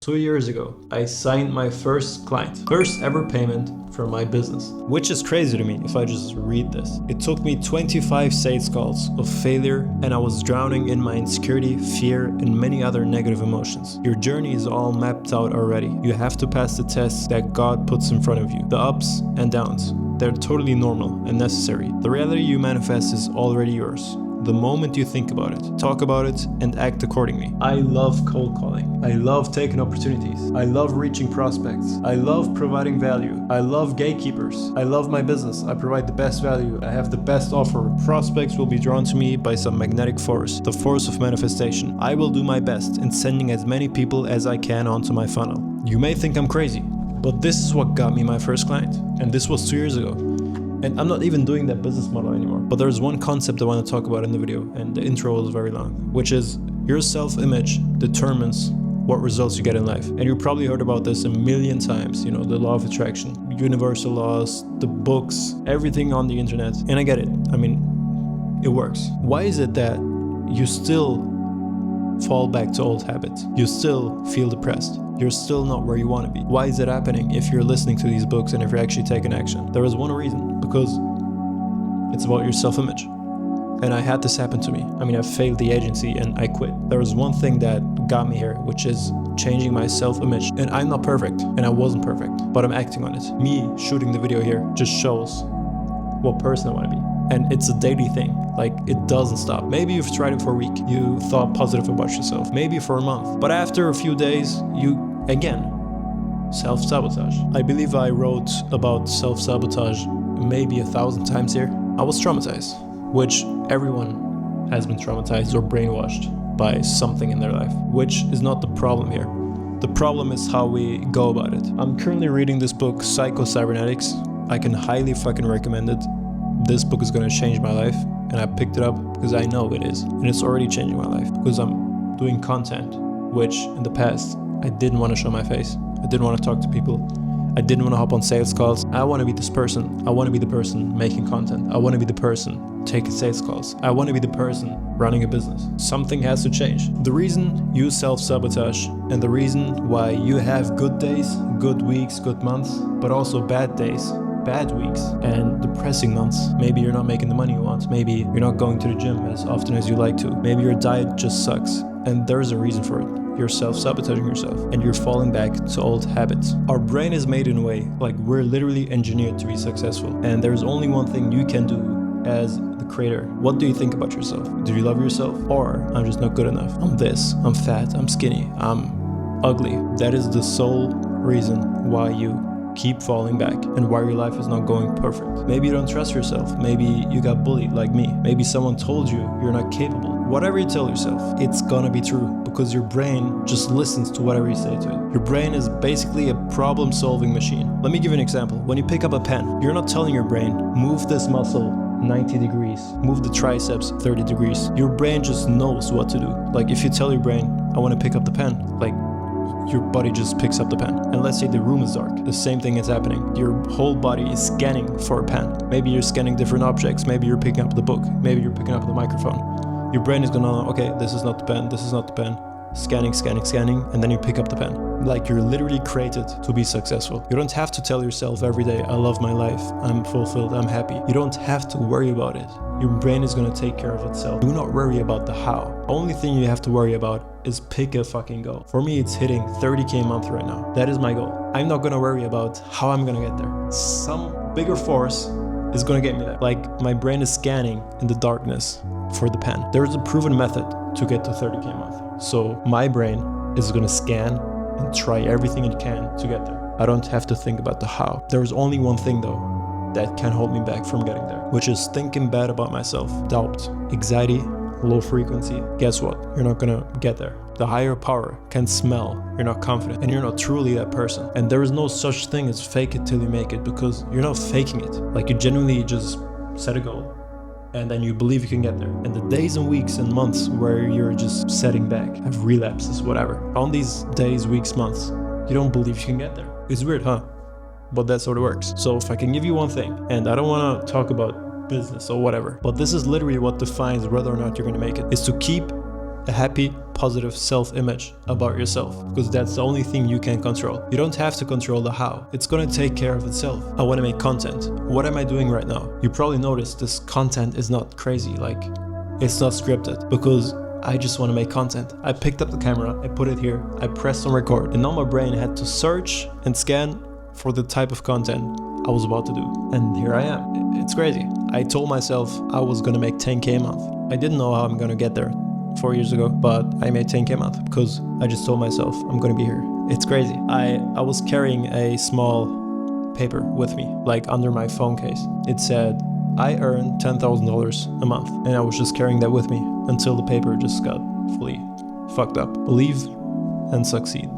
2 years ago, I signed my first client, first ever payment from my business. Which is crazy to me if I just read this. It took me 25 sales calls of failure, and I was drowning in my insecurity, fear, and many other negative emotions. Your journey is all mapped out already. You have to pass the tests that God puts in front of you, the ups and downs. They're totally normal and necessary. The reality you manifest is already yours. The moment you think about it, talk about it, and act accordingly. I love cold calling. I love taking opportunities. I love reaching prospects. I love providing value. I love gatekeepers. I love my business. I provide the best value. I have the best offer. Prospects will be drawn to me by some magnetic force, the force of manifestation. I will do my best in sending as many people as I can onto my funnel. You may think I'm crazy, but this is what got me my first client. And this was 2 years ago. And I'm not even doing that business model anymore. But there's one concept I want to talk about in the video, and the intro is very long, which is your self-image determines what results you get in life. And you probably heard about this a million times, the law of attraction, universal laws, the books, everything on the internet. And I get it. I mean, it works. Why is it that you still fall back to old habits? You still feel depressed. You're still not where you want to be. Why is it happening if you're listening to these books and if you're actually taking action? There is one reason, because it's about your self-image. And I had this happen to me. I mean, I failed the agency and I quit. There was one thing that got me here, which is changing my self-image. And I'm not perfect, and I wasn't perfect, but I'm acting on it. Me shooting the video here just shows what person I want to be. And it's a daily thing. Like, it doesn't stop. Maybe you've tried it for a week. You thought positive about yourself. Maybe for a month. But after a few days, you, again, self-sabotage. I believe I wrote about self-sabotage maybe 1,000 times here. I was traumatized, which everyone has been traumatized or brainwashed by something in their life, which is not the problem here. The problem is how we go about it. I'm currently reading this book, Psycho-Cybernetics. I can highly fucking recommend it. This book is going to change my life, and I picked it up because I know it is, and it's already changing my life because I'm doing content which in the past I didn't want to show my face. I didn't want to talk to people. I didn't want to hop on sales calls. I want to be this person. I want to be the person making content. I want to be the person taking sales calls. I want to be the person running a business. Something has to change. The reason you self-sabotage and the reason why you have good days, good weeks, good months, but also bad days, bad weeks, and depressing months. Maybe you're not making the money you want. Maybe you're not going to the gym as often as you like to. Maybe your diet just sucks. And there's a reason for it. You're self-sabotaging yourself and you're falling back to old habits. Our brain is made in a way, like we're literally engineered to be successful. And there's only one thing you can do as the creator. What do you think about yourself? Do you love yourself? Or I'm just not good enough. I'm this, I'm fat, I'm skinny, I'm ugly. That is the sole reason why you keep falling back and why your life is not going perfect. Maybe you don't trust yourself. Maybe you got bullied like me. Maybe someone told you you're not capable. Whatever you tell yourself, it's gonna be true because your brain just listens to whatever you say to it. Your brain is basically a problem-solving machine. Let me give you an example. When you pick up a pen, you're not telling your brain, move this muscle 90 degrees, move the triceps 30 degrees. Your brain just knows what to do. Like if you tell your brain, I want to pick up the pen, like your body just picks up the pen. And let's say the room is dark. The same thing is happening. Your whole body is scanning for a pen. Maybe you're scanning different objects. Maybe you're picking up the book. Maybe you're picking up the microphone. Your brain is gonna know, okay, this is not the pen, this is not the pen. Scanning, scanning, scanning, and then you pick up the pen. Like you're literally created to be successful. You don't have to tell yourself every day, I love my life, I'm fulfilled, I'm happy. You don't have to worry about it. Your brain is gonna take care of itself. Do not worry about the how. Only thing you have to worry about is pick a fucking goal. For me, it's hitting 30K a month right now. That is my goal. I'm not gonna worry about how I'm gonna get there. Some bigger force is gonna get me there. Like my brain is scanning in the darkness for the pen. There's a proven method to get to 30K a month. So my brain is gonna scan and try everything it can to get there. I don't have to think about the how. There's only one thing though that can hold me back from getting there, which is thinking bad about myself. Doubt, anxiety, low frequency. Guess what? You're not gonna get there. The higher power can smell you're not confident and you're not truly that person. And there is no such thing as fake it till you make it, because you're not faking it. Like you genuinely just set a goal and then you believe you can get there. And the days and weeks and months where you're just setting back, have relapses, whatever. On these days, weeks, months, you don't believe you can get there. It's weird, huh? But that's how it works. So if I can give you one thing, and I don't want to talk about business or whatever, but this is literally what defines whether or not you're going to make it, is to keep a happy, positive self-image about yourself, because that's the only thing you can control. You don't have to control the how. It's gonna take care of itself. I want to make content. What am I doing right now? You probably noticed this content is not crazy, like it's not scripted, because I just want to make content. I picked up the camera, I put it here, I pressed on record, and now my brain had to search and scan for the type of content I was about to do. And here I am. It's crazy. I told myself I was gonna make 10K a month. I didn't know how I'm gonna get there 4 years ago, but I made 10K a month because I just told myself I'm gonna be here. It's crazy. I was carrying a small paper with me, like under my phone case. It said, I earn $10,000 a month. And I was just carrying that with me until the paper just got fully fucked up. Believe and succeed.